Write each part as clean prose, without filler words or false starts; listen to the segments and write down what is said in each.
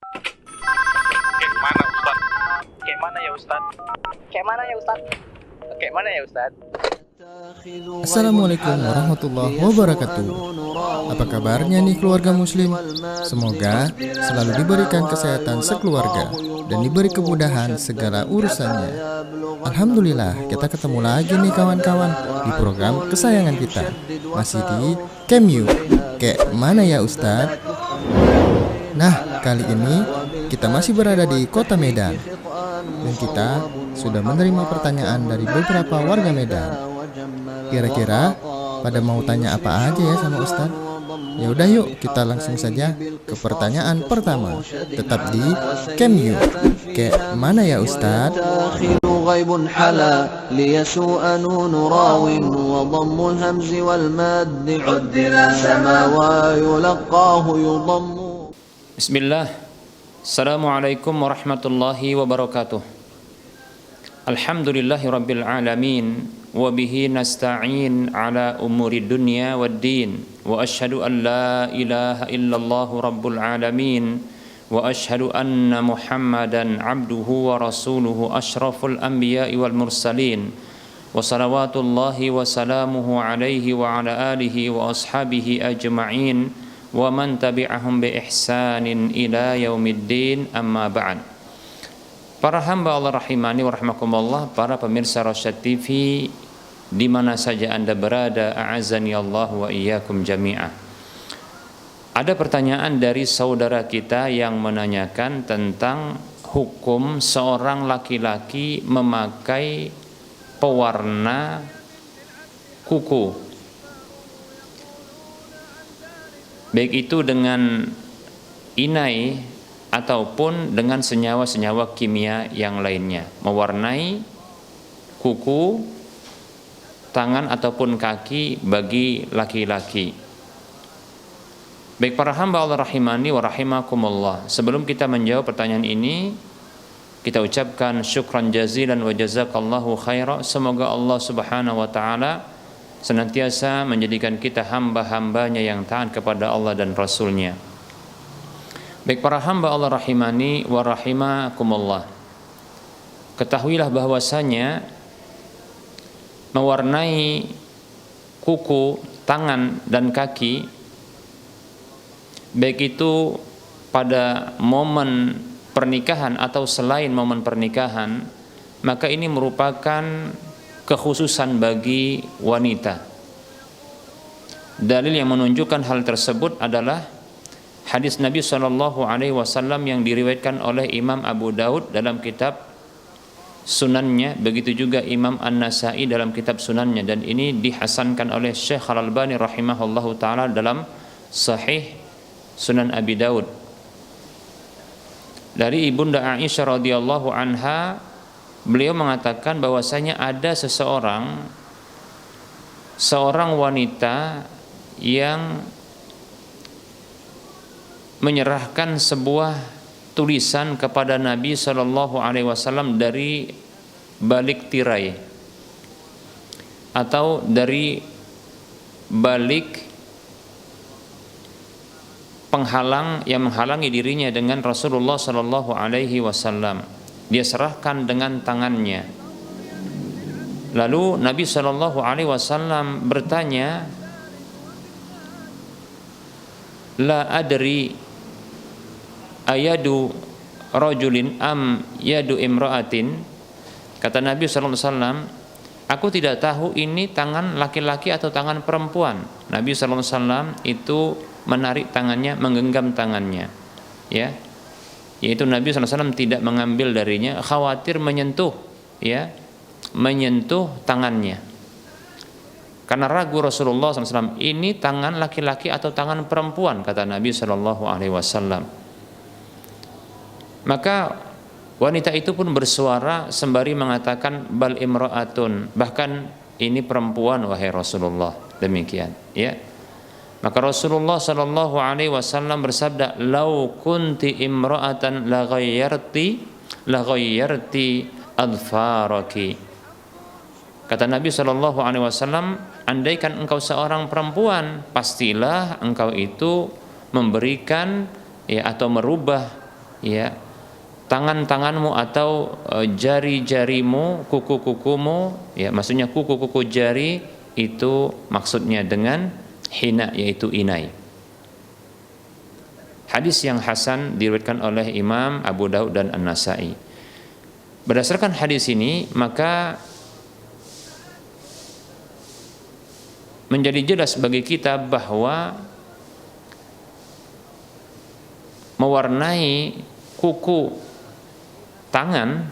Kayak mana Ustaz? Kayak mana ya Ustaz? Kayak mana ya Ustaz? Kayak mana ya Ustaz? Assalamualaikum warahmatullahi wabarakatuh. Apa kabarnya nih keluarga muslim? Semoga selalu diberikan kesehatan sekeluarga dan diberi kemudahan segala urusannya. Alhamdulillah, kita ketemu lagi nih kawan-kawan di program kesayangan kita. Masih di KMU. Kayak mana ya Ustadz? Nah, kali ini kita masih berada di kota Medan. Dan kita sudah menerima pertanyaan dari beberapa warga Medan. Kira-kira pada mau tanya apa aja ya sama Ustadz? Ya udah yuk kita langsung saja ke pertanyaan pertama. Tetap di KMU. Kayak mana ya Ustadz? غيب حلا ليسوء نون راو وضم الهمز والمد عدل سما ويلقاه يضم. Bismillah. Assalamualaikum warahmatullahi wabarakatuh. Alhamdulillahi rabbil alamin. Wabihi nasta'in ala umuri dunya waddin. Wa ashhadu an la ilaha illallah rabbul alamin. Wa ashhadu anna muhammadan abduhu wa rasuluhu ashraful anbiya'i wal mursalin. Wa salawatullahi wa salamuhu alaihi wa ala alihi wa ashabihi ajma'in. Wa man tabi'ahum bi ihsanin ila yaumiddin, amma ba'd. Para hamba Allah rahimani wa rahmakumullah, para pemirsa Rasyad TV di mana saja Anda berada, a'azani Allah wa iyyakum jami'ah. Ada pertanyaan dari saudara kita yang menanyakan tentang hukum seorang laki-laki memakai pewarna kuku, baik itu dengan inai ataupun dengan senyawa-senyawa kimia yang lainnya, mewarnai kuku, tangan ataupun kaki bagi laki-laki. Baik para hamba Allah rahimani wa rahimakumullah, sebelum kita menjawab pertanyaan ini, kita ucapkan syukran jazilan wa jazakallahu khaira. Semoga Allah subhanahu wa ta'ala senantiasa menjadikan kita hamba-hambanya yang taat kepada Allah dan Rasulnya. Baik para hamba Allah rahimani wa rahimakumullah, ketahuilah bahwasanya mewarnai kuku, tangan dan kaki, baik itu pada momen pernikahan atau selain momen pernikahan, maka ini merupakan kekhususan bagi wanita. Dalil yang menunjukkan hal tersebut adalah hadis Nabi SAW yang diriwayatkan oleh Imam Abu Daud dalam kitab Sunannya, begitu juga Imam An-Nasai dalam kitab Sunannya, dan ini dihasankan oleh Syekh Al-Albani rahimahullahu ta'ala dalam Sahih Sunan Abi Daud. Dari Ibunda Aisyah radhiyallahu anha, beliau mengatakan bahwasanya ada seorang wanita yang menyerahkan sebuah tulisan kepada Nabi sallallahu alaihi wasallam dari balik tirai atau dari balik penghalang yang menghalangi dirinya dengan Rasulullah sallallahu alaihi wasallam. Dia serahkan dengan tangannya. Lalu Nabi sallallahu alaihi wasallam bertanya, "La adri ayadu rajulin am yadu imra'atin." Kata Nabi sallallahu alaihi wasallam, "Aku tidak tahu ini tangan laki-laki atau tangan perempuan." Nabi sallallahu alaihi wasallam itu menarik tangannya, menggenggam tangannya, ya, yaitu Nabi SAW tidak mengambil darinya, khawatir menyentuh tangannya, karena ragu Rasulullah SAW, ini tangan laki-laki atau tangan perempuan, kata Nabi SAW. Maka wanita itu pun bersuara sembari mengatakan bal imra'atun, bahkan ini perempuan wahai Rasulullah, demikian, ya. Maka Rasulullah sallallahu alaihi wasallam bersabda, "Lau kunti imra'atan la ghayyarti adfaraki." Kata Nabi sallallahu alaihi wasallam, andaikan engkau seorang perempuan, pastilah engkau itu memberikan atau merubah ya, tangan-tanganmu atau jari-jarimu, kuku-kukumu, ya, maksudnya kuku-kuku jari itu maksudnya dengan hina, yaitu inai. Hadis yang hasan diriwayatkan oleh Imam Abu Daud dan An-Nasa'i. Berdasarkan hadis ini, maka menjadi jelas bagi kita bahwa mewarnai kuku tangan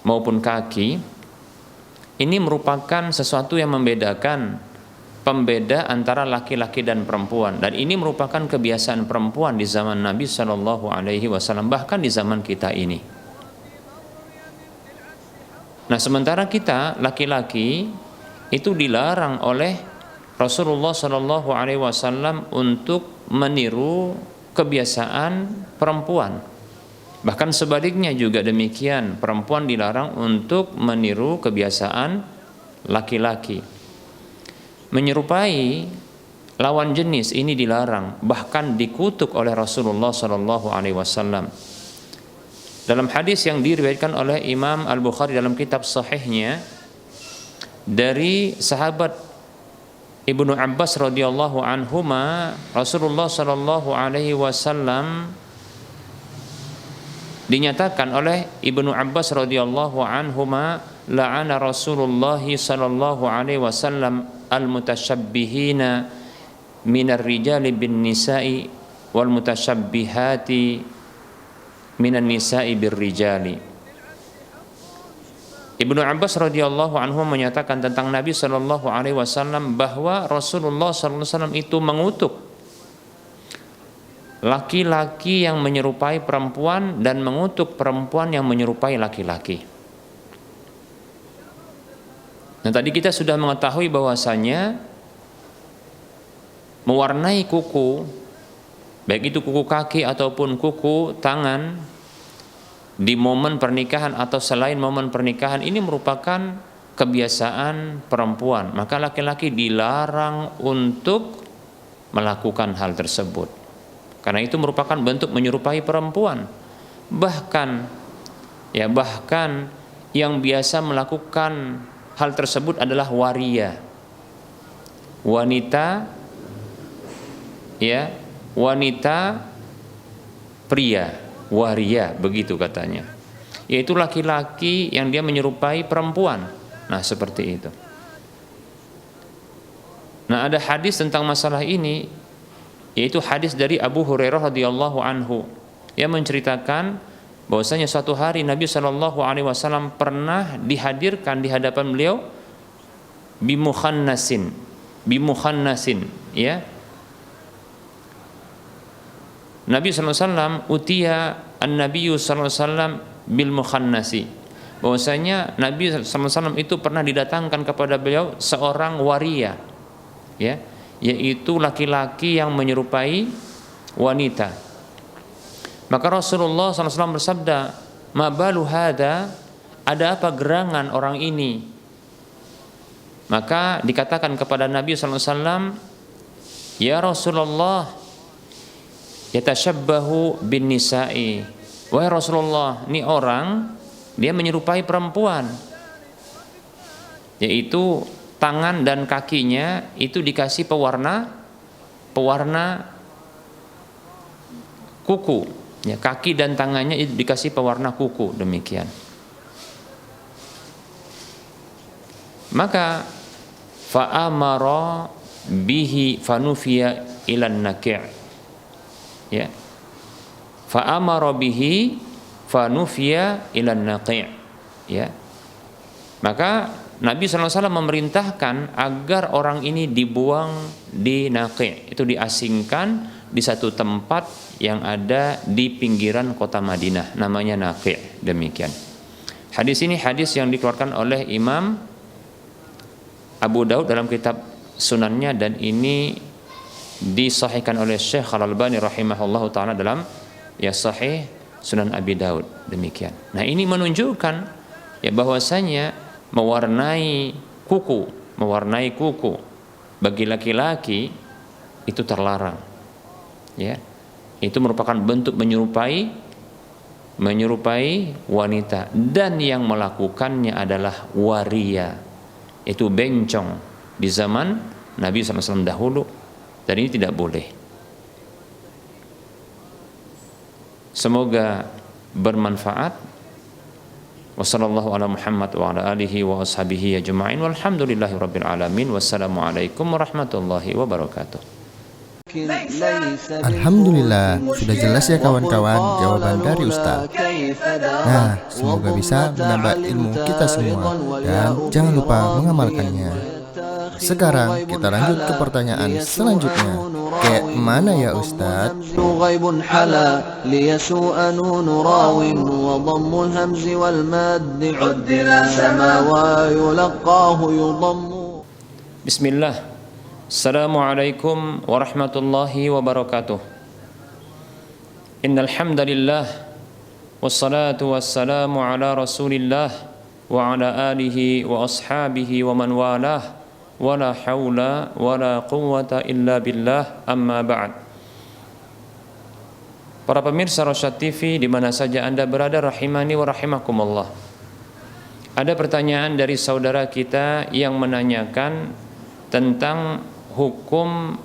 maupun kaki ini merupakan sesuatu yang membedakan, pembeda antara laki-laki dan perempuan, dan ini merupakan kebiasaan perempuan di zaman Nabi Shallallahu Alaihi Wasallam, bahkan di zaman kita ini. Nah, sementara kita laki-laki itu dilarang oleh Rasulullah Shallallahu Alaihi Wasallam untuk meniru kebiasaan perempuan. Bahkan sebaliknya juga demikian, perempuan dilarang untuk meniru kebiasaan laki-laki. Menyerupai lawan jenis ini dilarang, bahkan dikutuk oleh Rasulullah Shallallahu Alaihi Wasallam. Dalam hadis yang diriwayatkan oleh Imam Al-Bukhari dalam kitab sahihnya dari sahabat Ibnu Abbas radhiyallahu anhuma, Rasulullah Shallallahu Alaihi Wasallam dinyatakan oleh Ibnu Abbas radhiyallahu anhuma, la'ana Rasulullah sallallahu alaihi wasallam al-mutasyabbihina minar rijali bin nisa'i wal mutasyabbihati minan nisa'i bir rijali. Ibnu Abbas radhiyallahu anhu menyatakan tentang Nabi sallallahu alaihi wasallam bahwa Rasulullah sallallahu alaihi wasallam itu mengutuk laki-laki yang menyerupai perempuan dan mengutuk perempuan yang menyerupai laki-laki. Nah, tadi kita sudah mengetahui bahwasanya mewarnai kuku, baik itu kuku kaki ataupun kuku tangan di momen pernikahan atau selain momen pernikahan, ini merupakan kebiasaan perempuan. Maka laki-laki dilarang untuk melakukan hal tersebut, karena itu merupakan bentuk menyerupai perempuan. Bahkan yang biasa melakukan hal tersebut adalah waria, wanita pria, waria begitu katanya, yaitu laki-laki yang dia menyerupai perempuan. Nah, seperti itu. Nah, ada hadis tentang masalah ini, yaitu hadis dari Abu Hurairah radhiyallahu anhu yang menceritakan bahwasanya suatu hari Nabi Shallallahu Alaihi Wasallam pernah dihadirkan di hadapan beliau bimukhannasin, ya. Nabi SAW utia an-nabiyyu SAW bil mukhannasi, bahwasanya Nabi SAW itu pernah didatangkan kepada beliau seorang waria, ya, yaitu laki-laki yang menyerupai wanita. Maka Rasulullah SAW bersabda, ma balu hada, ada apa gerangan orang ini? Maka dikatakan kepada Nabi SAW, ya Rasulullah, yatashabbahu bin nisa'i. Wahai Rasulullah, ini orang dia menyerupai perempuan, yaitu tangan dan kakinya itu dikasih pewarna kuku, ya, kaki dan tangannya itu dikasih pewarna kuku, demikian. Maka fa'amara bihi fanufiya ilan naqi', ya, fa'amara bihi fanufiya ilan naqi', ya. Maka Nabi SAW memerintahkan agar orang ini dibuang di Naqi', itu diasingkan di satu tempat yang ada di pinggiran kota Madinah, namanya Naqi', demikian. Hadis ini hadis yang dikeluarkan oleh Imam Abu Daud dalam kitab Sunannya, dan ini disahihkan oleh Syekh Al-Albani rahimahullahu taala dalam ya Sahih Sunan Abi Daud, demikian. Nah, ini menunjukkan ya bahwasanya mewarnai kuku bagi laki-laki itu terlarang, ya. Itu merupakan bentuk menyerupai menyerupai wanita, dan yang melakukannya adalah waria, itu bencong di zaman Nabi SAW dahulu, dan ini tidak boleh. Semoga bermanfaat. Wassallallahu ala Muhammad wa ala alihi wa ashabihi ajma'in walhamdulillahi rabbil alamin. Wassalamualaikum warahmatullahi wabarakatuh. Alhamdulillah, sudah jelas ya kawan-kawan jawaban dari Ustaz. Nah, semoga bisa menambah ilmu kita semua dan jangan lupa mengamalkannya. Sekarang kita lanjut ke pertanyaan selanjutnya. Kayak mana ya Ustaz? Bismillah. Assalamualaikum warahmatullahi wabarakatuh. Innal hamdalillah wassalatu wassalamu ala Rasulillah wa ala alihi wa ashabihi wa man walah. Wala haula wala quwwata illa billah, amma ba'd. Para pemirsa Rosyad TV di mana saja Anda berada, rahimani wa rahimakumullah. Ada pertanyaan dari saudara kita yang menanyakan tentang hukum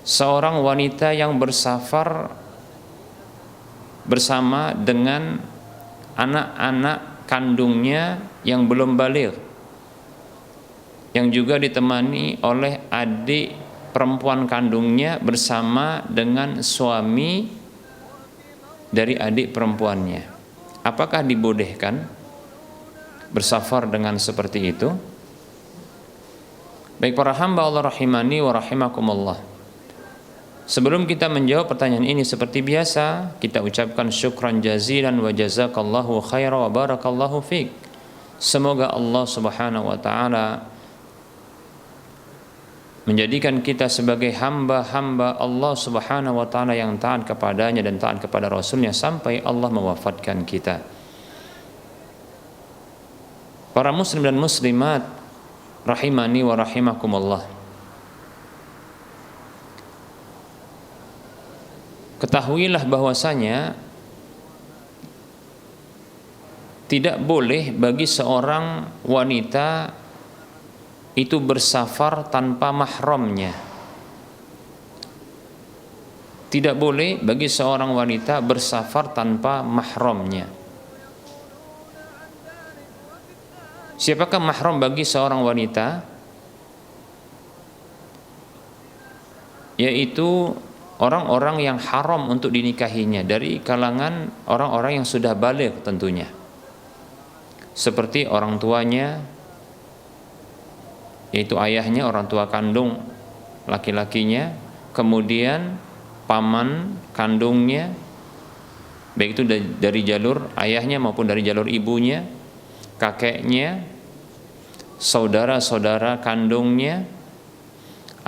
seorang wanita yang bersafar bersama dengan anak-anak kandungnya yang belum baligh, yang juga ditemani oleh adik perempuan kandungnya bersama dengan suami dari adik perempuannya. Apakah dibolehkan bersafar dengan seperti itu? Baik para hamba Allah rahimani wa rahimakumullah. Sebelum kita menjawab pertanyaan ini, seperti biasa kita ucapkan syukran jazilan wa jazakallahu khaira wa barakallahu fiik. Semoga Allah Subhanahu wa taala menjadikan kita sebagai hamba-hamba Allah Subhanahu wa taala yang taat kepadanya dan taat kepada Rasulnya sampai Allah mewafatkan kita. Para muslim dan muslimat rahimani wa rahimakumullah. Ketahuilah bahwasanya tidak boleh bagi seorang wanita itu bersafar tanpa mahramnya. Tidak boleh bagi seorang wanita bersafar tanpa mahramnya. Siapakah mahram bagi seorang wanita? Yaitu orang-orang yang haram untuk dinikahinya dari kalangan orang-orang yang sudah baligh tentunya. Seperti orang tuanya, yaitu ayahnya, orang tua kandung laki-lakinya, kemudian paman kandungnya, baik itu dari jalur ayahnya maupun dari jalur ibunya, kakeknya, saudara-saudara kandungnya,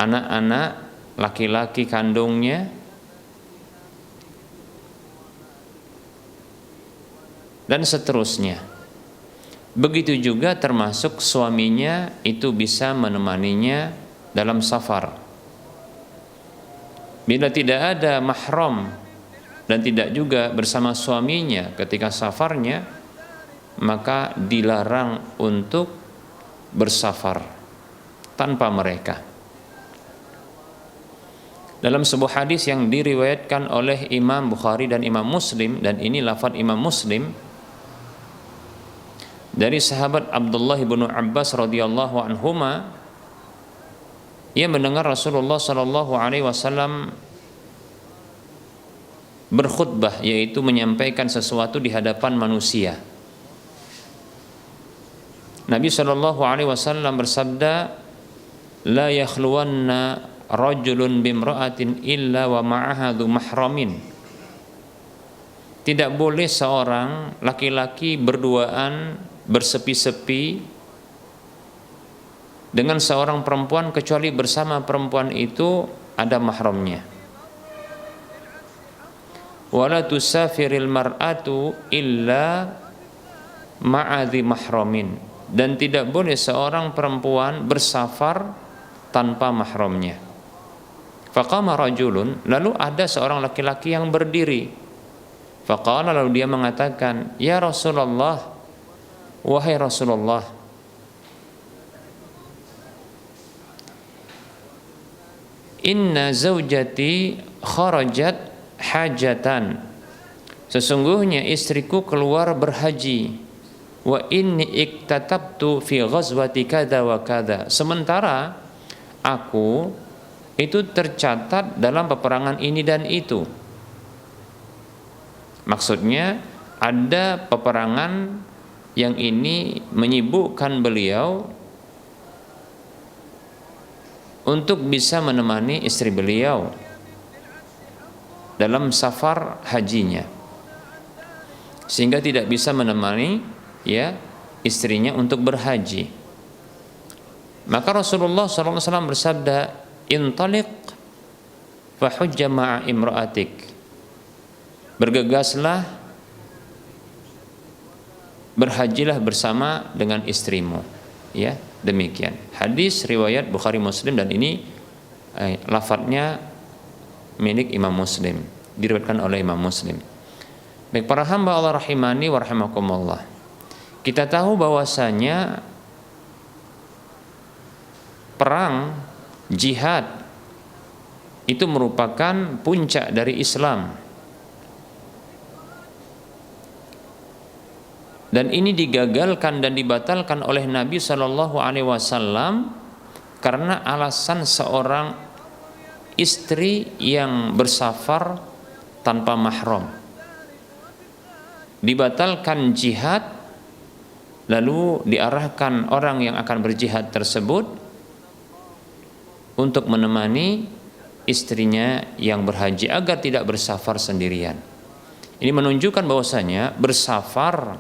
anak-anak laki-laki kandungnya, dan seterusnya. Begitu juga termasuk suaminya itu bisa menemaninya dalam safar. Bila tidak ada mahram dan tidak juga bersama suaminya ketika safarnya, maka dilarang untuk bersafar tanpa mereka. Dalam sebuah hadis yang diriwayatkan oleh Imam Bukhari dan Imam Muslim, dan ini lafaz Imam Muslim, dari sahabat Abdullah bin Abbas radhiyallahu anhuma, ia mendengar Rasulullah sallallahu alaihi wasallam berkhutbah, yaitu menyampaikan sesuatu di hadapan manusia. Nabi sallallahu alaihi wasallam bersabda, "La yakhluwanna rajulun bimra'atin illa wa ma'aha dzu mahramin." Tidak boleh seorang laki-laki berduaan, bersepi-sepi dengan seorang perempuan kecuali bersama perempuan itu ada mahramnya. Wala tusafiril mar'atu illa ma'adhi mahramin, dan tidak boleh seorang perempuan bersafar tanpa mahramnya. Faqama rajulun, lalu ada seorang laki-laki yang berdiri. Faqala, lalu dia mengatakan, ya Rasulullah, wahai Rasulullah, inna zaujati kharajat hajatan, sesungguhnya istriku keluar berhaji, wa inni iktatabtu fi ghazwati kada wa kada, sementara aku itu tercatat dalam peperangan ini dan itu. Maksudnya ada peperangan yang ini menyibukkan beliau untuk bisa menemani istri beliau dalam safar hajinya, sehingga tidak bisa menemani istrinya untuk berhaji. Maka Rasulullah SAW bersabda, intaliq fahujja ma'a imra'atik, bergegaslah, berhajilah bersama dengan istrimu. Ya, demikian. Hadis riwayat Bukhari Muslim, dan ini lafadznya milik Imam Muslim, diriwayatkan oleh Imam Muslim. Baik para hamba Allah rahimani wa rahimakumullah, kita tahu bahwasanya perang jihad itu merupakan puncak dari Islam. Dan ini digagalkan dan dibatalkan oleh Nabi SAW karena alasan seorang istri yang bersafar tanpa mahram. Dibatalkan jihad, lalu diarahkan orang yang akan berjihad tersebut untuk menemani istrinya yang berhaji agar tidak bersafar sendirian. Ini menunjukkan bahwasanya bersafar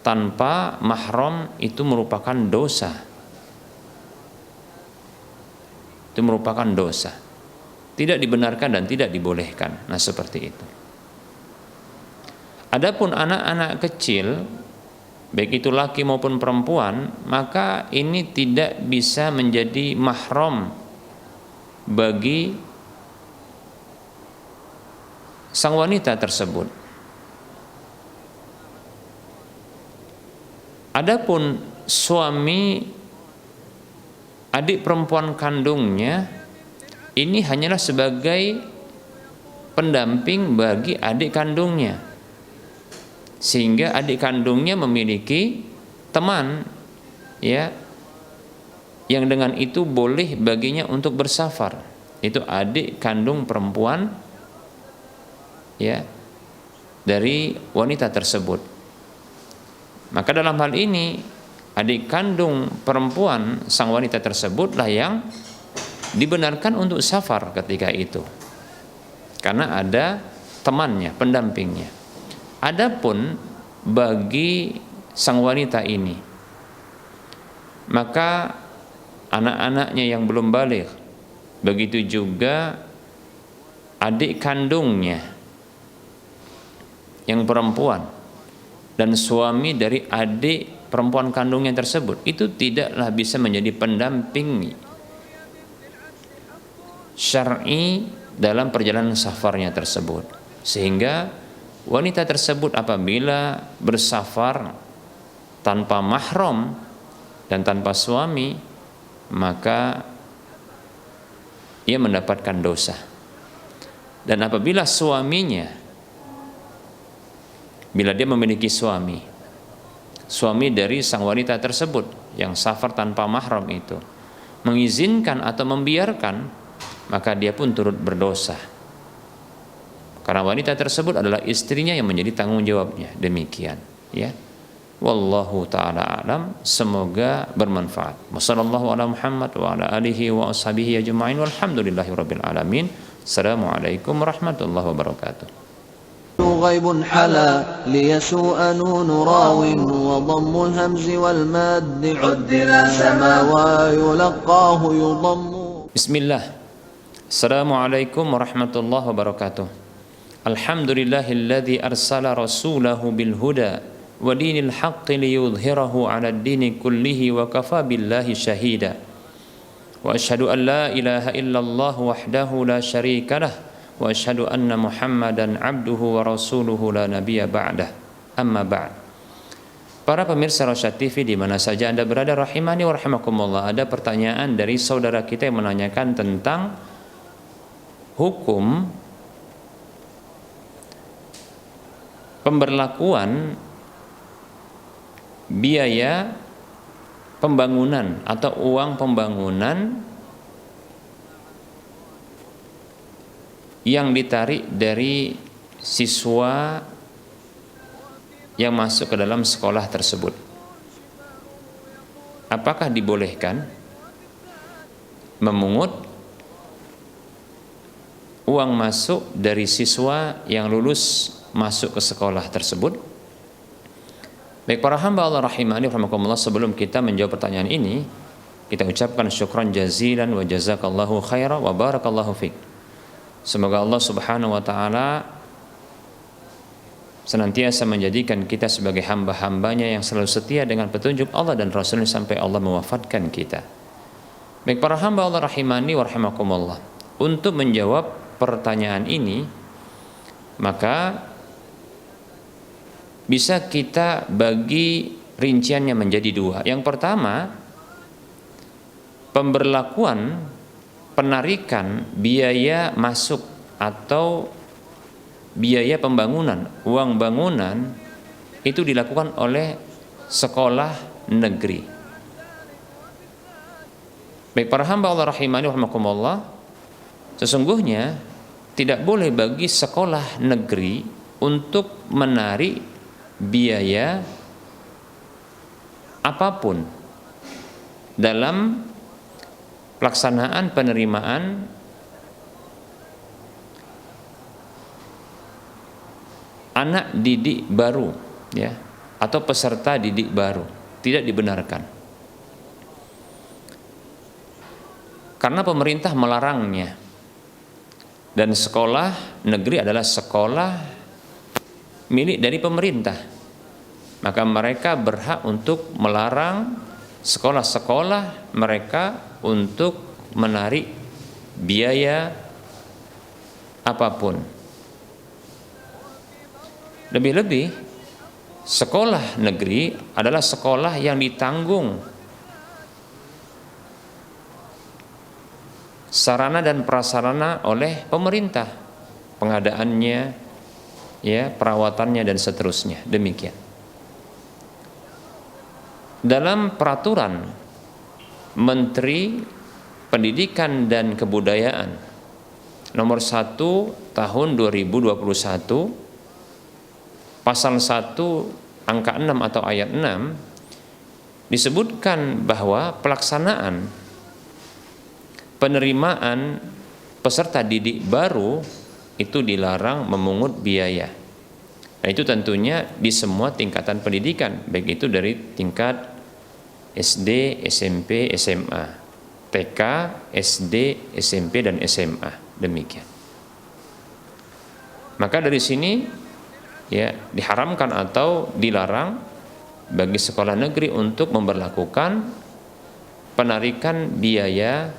tanpa mahram itu merupakan dosa. Itu merupakan dosa. Tidak dibenarkan dan tidak dibolehkan. Nah, seperti itu. Adapun anak-anak kecil, baik itu laki maupun perempuan, maka ini tidak bisa menjadi mahram bagi sang wanita tersebut. Adapun suami adik perempuan kandungnya, ini hanyalah sebagai pendamping bagi adik kandungnya, sehingga adik kandungnya memiliki teman yang dengan itu boleh baginya untuk bersafar. Itu adik kandung perempuan dari wanita tersebut. Maka dalam hal ini adik kandung perempuan sang wanita tersebutlah yang dibenarkan untuk safar ketika itu, karena ada temannya, pendampingnya. Adapun bagi sang wanita ini, maka anak-anaknya yang belum baligh, begitu juga adik kandungnya yang perempuan dan suami dari adik perempuan kandungnya tersebut, itu tidaklah bisa menjadi pendamping syar'i dalam perjalanan safarnya tersebut. Sehingga wanita tersebut apabila bersafar tanpa mahram dan tanpa suami, maka ia mendapatkan dosa. Dan apabila suaminya, bila dia memiliki suami dari sang wanita tersebut yang safar tanpa mahram itu, mengizinkan atau membiarkan, maka dia pun turut berdosa, karena wanita tersebut adalah istrinya yang menjadi tanggung jawabnya. Demikian, ya. Wallahu ta'ala alam. Semoga bermanfaat. Wassallallahu ala Muhammad wa ala alihi wa ashabihi ajma'in walhamdulillahi rabbil alamin. Assalamualaikum warahmatullahi wabarakatuh. غيب حلا ليسوء نون راو وضم الهمز والماد عدل سما ويلقاه يضم. بسم الله. السلام عليكم ورحمة الله وبركاته. الحمد لله الذي أرسل رسوله بالهدى ودين الحق ليظهره على الدين كله وكفى بالله شهيدا. وأشهد أن لا إله إلا الله وحده لا شريك له wa asyhadu anna Muhammadan abduhu wa rasuluhu la nabiyya ba'dah. Amma ba'd. Para pemirsa Rosyad TV di mana saja Anda berada, rahimani wa rahimakumullah, ada pertanyaan dari saudara kita yang menanyakan tentang hukum pemberlakuan biaya pembangunan atau uang pembangunan yang ditarik dari siswa yang masuk ke dalam sekolah tersebut. Apakah dibolehkan memungut uang masuk dari siswa yang lulus masuk ke sekolah tersebut? Baik para hamba Allah rahimani rahimakumullah, sebelum kita menjawab pertanyaan ini, kita ucapkan syukran jazilan wa jazakallahu khaira wa barakallahu fiik. Semoga Allah Subhanahu wa taala senantiasa menjadikan kita sebagai hamba-hambanya yang selalu setia dengan petunjuk Allah dan Rasulnya sampai Allah mewafatkan kita. Baik para hamba Allah rahimani wa rahimakumullah, untuk menjawab pertanyaan ini maka bisa kita bagi rinciannya menjadi dua. Yang pertama, pemberlakuan penarikan biaya masuk atau biaya pembangunan, uang bangunan itu dilakukan oleh sekolah negeri. Baik para hamba Allah rahimani rahimakumullah, sesungguhnya tidak boleh bagi sekolah negeri untuk menarik biaya apapun dalam pelaksanaan penerimaan anak didik baru, ya, atau peserta didik baru. Tidak dibenarkan karena pemerintah melarangnya, dan sekolah negeri adalah sekolah milik dari pemerintah, maka mereka berhak untuk melarang sekolah-sekolah mereka untuk menarik biaya apapun. Lebih-lebih sekolah negeri adalah sekolah yang ditanggung sarana dan prasarana oleh pemerintah, pengadaannya, ya, perawatannya dan seterusnya. Demikian. Dalam peraturan Menteri Pendidikan dan Kebudayaan nomor 1 tahun 2021 pasal 1 angka 6 atau ayat 6 disebutkan bahwa pelaksanaan penerimaan peserta didik baru itu dilarang memungut biaya. Nah, itu tentunya di semua tingkatan pendidikan, baik itu dari tingkat SD, SMP, SMA, TK, SD, SMP, dan SMA. Demikian. Maka dari sini, ya, diharamkan atau dilarang bagi sekolah negeri untuk memberlakukan penarikan biaya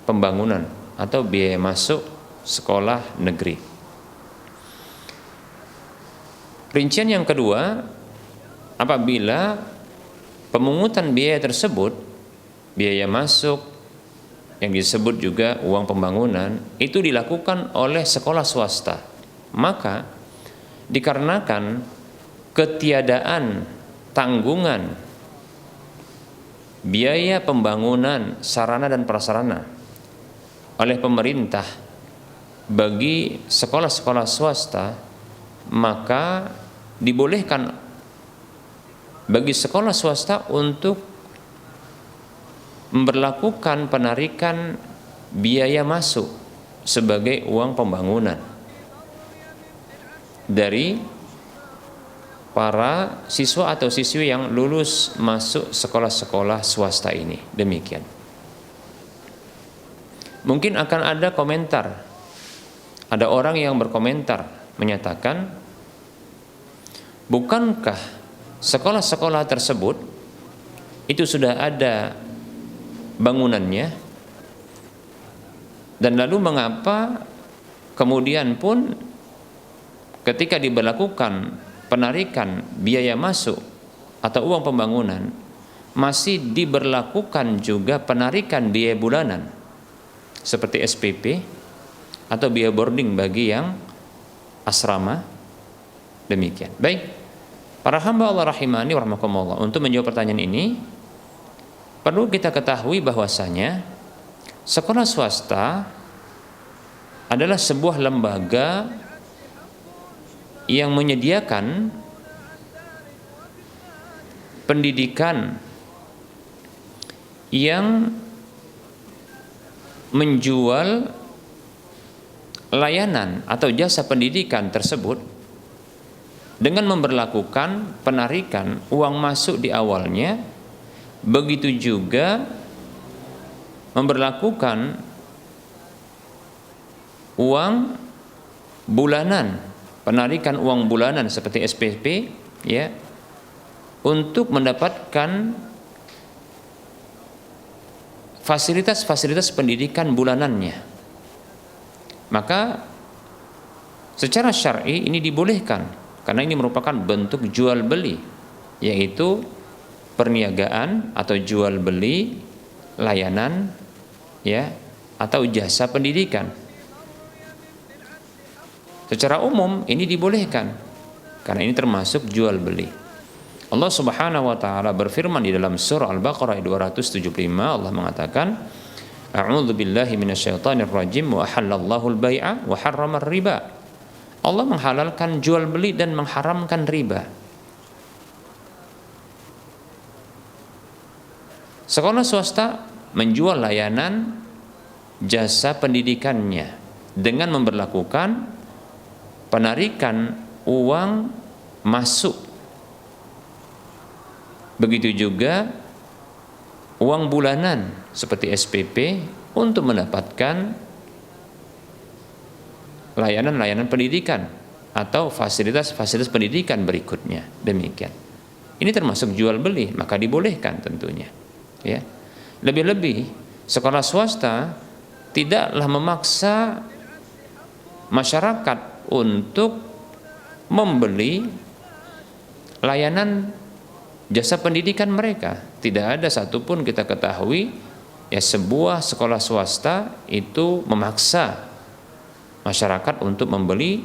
pembangunan atau biaya masuk sekolah negeri. Rincian yang kedua, apabila pemungutan biaya tersebut, biaya masuk yang disebut juga uang pembangunan, itu dilakukan oleh sekolah swasta, maka dikarenakan ketiadaan tanggungan biaya pembangunan sarana dan prasarana oleh pemerintah bagi sekolah-sekolah swasta, maka dibolehkan bagi sekolah swasta untuk memberlakukan penarikan biaya masuk sebagai uang pembangunan dari para siswa atau siswi yang lulus masuk sekolah-sekolah swasta ini. Demikian. Mungkin akan ada komentar, ada orang yang berkomentar menyatakan, bukankah sekolah-sekolah tersebut itu sudah ada bangunannya, dan lalu mengapa kemudian pun ketika diberlakukan penarikan biaya masuk atau uang pembangunan, masih diberlakukan juga penarikan biaya bulanan seperti SPP atau biaya boarding bagi yang asrama. Demikian. Baik, para hamba Allah rahimani wa rahmakumullah, untuk menjawab pertanyaan ini perlu kita ketahui bahwasanya sekolah swasta adalah sebuah lembaga yang menyediakan pendidikan yang menjual layanan atau jasa pendidikan tersebut dengan memberlakukan penarikan uang masuk di awalnya, begitu juga memberlakukan uang bulanan, penarikan uang bulanan seperti SPP, ya, untuk mendapatkan fasilitas-fasilitas pendidikan bulanannya. Maka secara syar'i ini dibolehkan karena ini merupakan bentuk jual beli, yaitu perniagaan atau jual beli layanan, ya, atau jasa pendidikan. Secara umum ini dibolehkan karena ini termasuk jual beli. Allah Subhanahu wa taala berfirman di dalam surah Al-Baqarah 275, Allah mengatakan, A'udzu billahi minasyaitonir rajim wa halallahu al-bai'a wa harrama riba. Allah menghalalkan jual beli dan mengharamkan riba. Sekolah swasta menjual layanan jasa pendidikannya dengan memberlakukan penarikan uang masuk. Begitu juga uang bulanan seperti SPP untuk mendapatkan layanan-layanan pendidikan atau fasilitas-fasilitas pendidikan berikutnya. Demikian. Ini termasuk jual beli, maka dibolehkan tentunya. Ya. Lebih-lebih sekolah swasta tidaklah memaksa masyarakat untuk membeli layanan jasa pendidikan mereka. Tidak ada satupun kita ketahui ya sebuah sekolah swasta itu memaksa masyarakat untuk membeli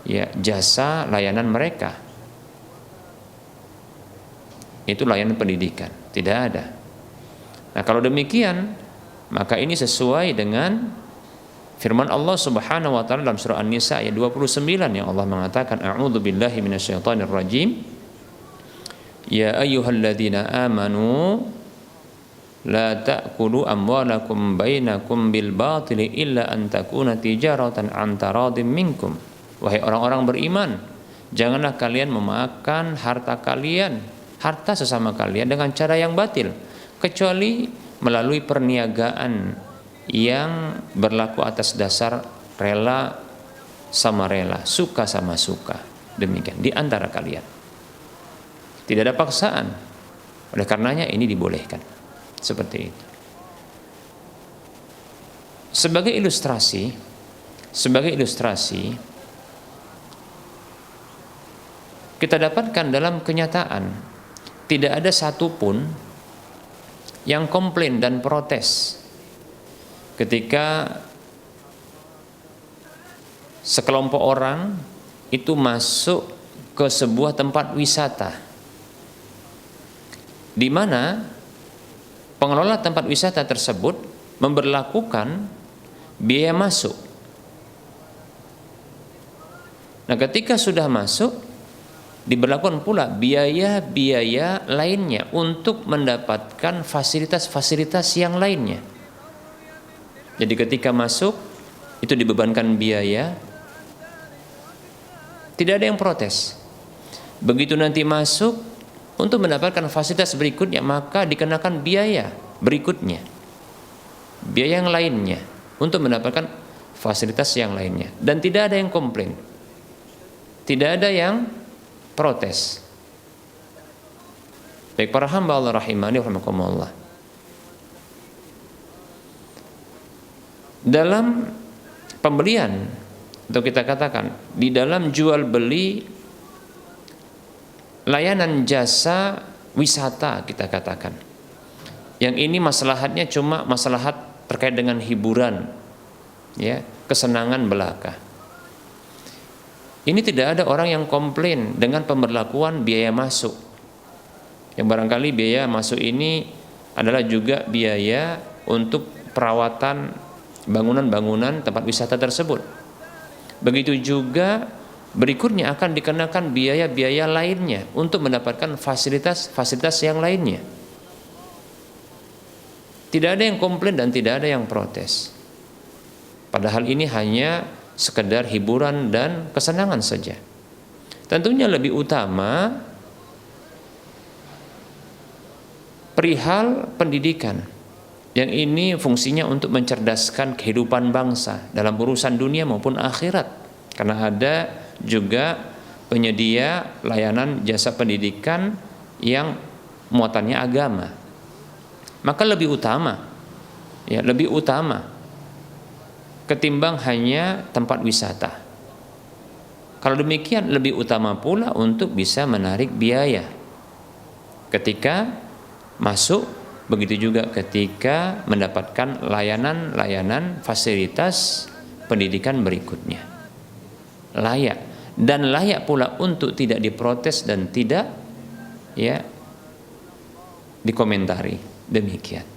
ya jasa layanan mereka. Itu layanan pendidikan, tidak ada. Nah, kalau demikian maka ini sesuai dengan firman Allah Subhanahu wa taala dalam surah An-Nisa ayat 29 yang Allah mengatakan, A'udzu billahi minasyaitonir rajim. Ya ayyuhalladzina amanu la ta'kulu amwalakum bainakum bil batili illa an takuna tijaratan an taradin minkum. Wahai orang-orang beriman, janganlah kalian memakan harta kalian, harta sesama kalian dengan cara yang batil, kecuali melalui perniagaan yang berlaku atas dasar rela sama rela, suka sama suka. Demikian di antara kalian. Tidak ada paksaan. Oleh karenanya ini dibolehkan. Seperti itu. Sebagai ilustrasi, kita dapatkan dalam kenyataan tidak ada satupun yang komplain dan protes ketika sekelompok orang itu masuk ke sebuah tempat wisata di mana pengelola tempat wisata tersebut memberlakukan biaya masuk. Nah, ketika sudah masuk diberlakukan pula biaya-biaya lainnya untuk mendapatkan fasilitas-fasilitas yang lainnya. Jadi ketika masuk itu dibebankan biaya, tidak ada yang protes. Begitu nanti masuk untuk mendapatkan fasilitas berikutnya maka dikenakan biaya berikutnya, biaya yang lainnya untuk mendapatkan fasilitas yang lainnya, dan tidak ada yang komplain, tidak ada yang protes. Baik para hamba Allah rahimani wa rahimakumullah, dalam pembelian atau kita katakan di dalam jual beli layanan jasa wisata, kita katakan yang ini maslahatnya cuma maslahat terkait dengan hiburan, ya, kesenangan belaka. Ini tidak ada orang yang komplain dengan pemberlakuan biaya masuk. Yang barangkali biaya masuk ini adalah juga biaya untuk perawatan bangunan-bangunan tempat wisata tersebut. Begitu juga berikutnya akan dikenakan biaya-biaya lainnya untuk mendapatkan fasilitas-fasilitas yang lainnya. Tidak ada yang komplain dan tidak ada yang protes. Padahal ini hanya sekedar hiburan dan kesenangan saja. Tentunya lebih utama perihal pendidikan, yang ini fungsinya untuk mencerdaskan kehidupan bangsa dalam urusan dunia maupun akhirat, karena ada juga penyedia layanan jasa pendidikan yang muatannya agama. Maka lebih utama ketimbang hanya tempat wisata. Kalau demikian lebih utama pula untuk bisa menarik biaya ketika masuk, begitu juga ketika mendapatkan layanan fasilitas pendidikan berikutnya. Layak pula untuk tidak diprotes dan tidak dikomentari. Demikian.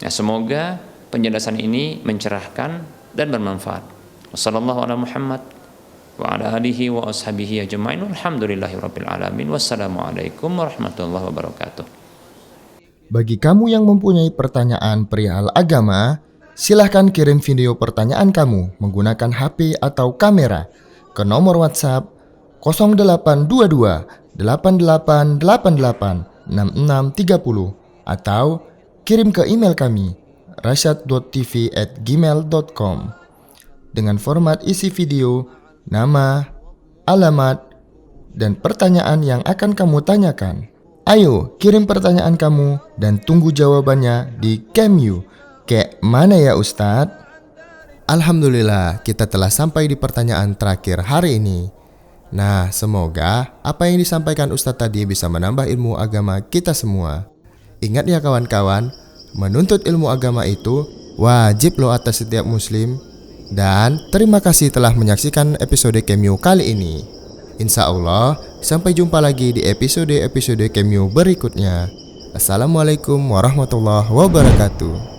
Nah, semoga penjelasan ini mencerahkan dan bermanfaat. Wassallallahu ala Muhammad wa ala alihi wa ashabihi ajma'in. Walhamdulillahirabbil alamin. Wassalamualaikum warahmatullahi wabarakatuh. Bagi kamu yang mempunyai pertanyaan perihal agama, silahkan kirim video pertanyaan kamu menggunakan HP atau kamera ke nomor WhatsApp 0822 8888 6630 atau kirim ke email kami rasyad.tv@gmail.com dengan format isi video, nama, alamat, dan pertanyaan yang akan kamu tanyakan. Ayo kirim pertanyaan kamu dan tunggu jawabannya di Camyu. Kayak mana ya Ustadz? Alhamdulillah, kita telah sampai di pertanyaan terakhir hari ini. Nah, semoga apa yang disampaikan Ustadz tadi bisa menambah ilmu agama kita semua. Ingat ya kawan-kawan, menuntut ilmu agama itu wajib loh atas setiap muslim. Dan terima kasih telah menyaksikan episode Camyu kali ini. Insya Allah, sampai jumpa lagi di episode-episode Camyu berikutnya. Assalamualaikum warahmatullahi wabarakatuh.